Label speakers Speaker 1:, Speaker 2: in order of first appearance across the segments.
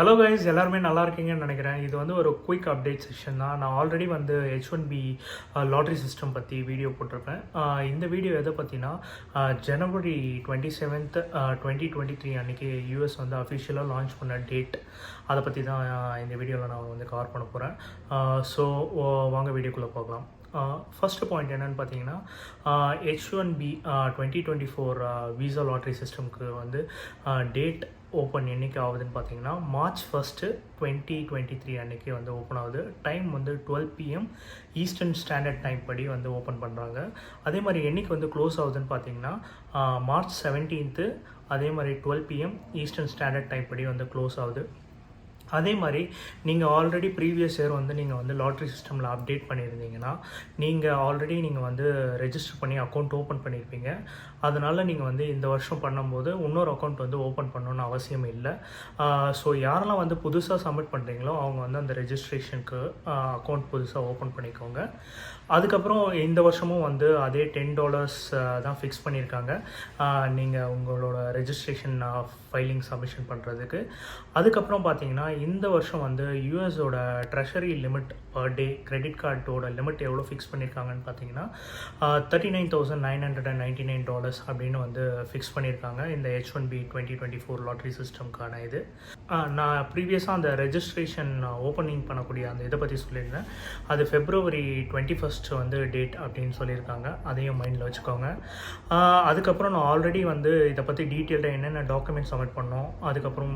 Speaker 1: Hello guys, எல்லாருமே நல்லா இருக்கீங்கன்னு நினைக்கிறேன். இது வந்து ஒரு குயிக் அப்டேட் செக்ஷன் தான். நான் ஆல்ரெடி வந்து H1B லாட்ரி சிஸ்டம் பற்றி வீடியோ போட்டிருப்பேன். இந்த வீடியோ எதை பற்றினா ஜனவரி 27th 2023 அன்றைக்கி யூஎஸ் வந்து அஃபிஷியலாக லான்ச் பண்ண டேட், அதை பற்றி தான் இந்த வீடியோவில் நான் வந்து கவர் பண்ண போகிறேன். ஸோ வாங்க வீடியோக்குள்ளே போகலாம். ஃபஸ்ட்டு பாயிண்ட் என்னென்னு பார்த்தீங்கன்னா, H1B 2024 விசா லாட்ரி சிஸ்டம்க்கு வந்து டேட் ஓப்பன் என்றைக்கு ஆகுதுன்னு பார்த்தீங்கன்னா மார்ச் 1 2023 அன்றைக்கி வந்து ஓப்பன் ஆகுது. டைம் வந்து 12 PM ஈஸ்டர்ன் ஸ்டாண்டர்ட் டைம் படி வந்து ஓப்பன் பண்ணுறாங்க. அதே மாதிரி என்றைக்கு வந்து க்ளோஸ் ஆகுதுன்னு பார்த்தீங்கன்னா மார்ச் 17th அதே மாதிரி 12 PM ஈஸ்டர்ன் ஸ்டாண்டர்ட் டைம் படி வந்து க்ளோஸ் ஆகுது. அதே மாதிரி நீங்கள் ஆல்ரெடி ப்ரீவியஸ் இயர் வந்து நீங்கள் வந்து லாட்ரி சிஸ்டமில் அப்டேட் பண்ணியிருந்தீங்கன்னா நீங்கள் வந்து ரெஜிஸ்டர் பண்ணி அக்கௌண்ட் ஓப்பன் பண்ணியிருப்பீங்க. அதனால் நீங்கள் வந்து இந்த வருஷம் பண்ணும்போது இன்னொரு அக்கௌண்ட் வந்து ஓப்பன் பண்ணணுன்னு அவசியம் இல்லை. ஸோ யாரெல்லாம் வந்து புதுசாக சப்மிட் பண்ணுறீங்களோ அவங்க வந்து அந்த ரெஜிஸ்ட்ரேஷனுக்கு அக்கௌண்ட் புதுசாக ஓப்பன் பண்ணிக்கோங்க. அதுக்கப்புறம் இந்த வருஷமும் வந்து அதே $10 தான் ஃபிக்ஸ் பண்ணியிருக்காங்க நீங்கள் உங்களோட ரெஜிஸ்ட்ரேஷன் ஃபைலிங் சப்மிஷன் பண்ணுறதுக்கு. அதுக்கப்புறம் பார்த்தீங்கன்னா இந்த வருஷம் வந்து யூஎஸோட treasury limit per day credit கார்டோட லிமிட் எவ்வளோ ஃபிக்ஸ் பண்ணியிருக்காங்கன்னு பார்த்தீங்கன்னா $39,999 அப்படின்னு வந்து ஃபிக்ஸ் பண்ணியிருக்காங்க இந்த H1B 2024 லாட்ரி சிஸ்டம்க்கான இது. நான் ப்ரீவியஸாக அந்த ரெஜிஸ்ட்ரேஷன் ஓப்பனிங் பண்ணக்கூடிய அந்த இதை பற்றி சொல்லியிருந்தேன். அது February 21st வந்து டேட் அப்படின்னு சொல்லியிருக்காங்க. அதையும் மைண்டில் வச்சுக்கோங்க. அதுக்கப்புறம் நான் ஆல்ரெடி வந்து இதை பற்றி டீட்டெயில்டாக என்னென்ன டாக்குமெண்ட்ஸ் சப்மிட் பண்ணோம், அதுக்கப்புறம்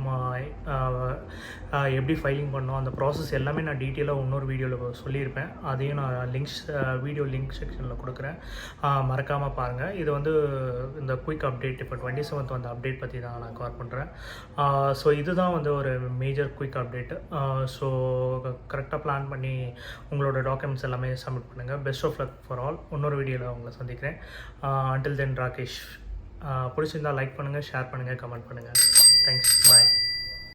Speaker 1: எப்படி ஃபைலிங் பண்ணோம், அந்த ப்ராசஸ் எல்லாமே நான் டீட்டெயிலாக இன்னொரு வீடியோவில் சொல்லியிருப்பேன். அதையும் நான் வீடியோ லிங்க் செக்ஷனில் கொடுக்குறேன், மறக்காமல் பாருங்கள். இது வந்து இந்த குயிக் அப்டேட் இப்போ 27th வந்து அப்டேட் பற்றி தான் நான் கவர் பண்ணுறேன். ஸோ இதுதான் வந்து ஒரு மேஜர் குயிக் அப்டேட்டு. ஸோ கரெக்டாக பிளான் பண்ணி உங்களோட டாக்குமெண்ட்ஸ் எல்லாமே சப்மிட் பண்ணுங்கள். Best of luck for all. இன்னொரு வீடியோவில் உங்களை சந்திக்கிறேன். Until then Rakesh. பிடிச்சிருந்தால் லைக் பண்ணுங்கள், ஷேர் பண்ணுங்கள், கமெண்ட் பண்ணுங்கள். தேங்க்ஸ். பாய்.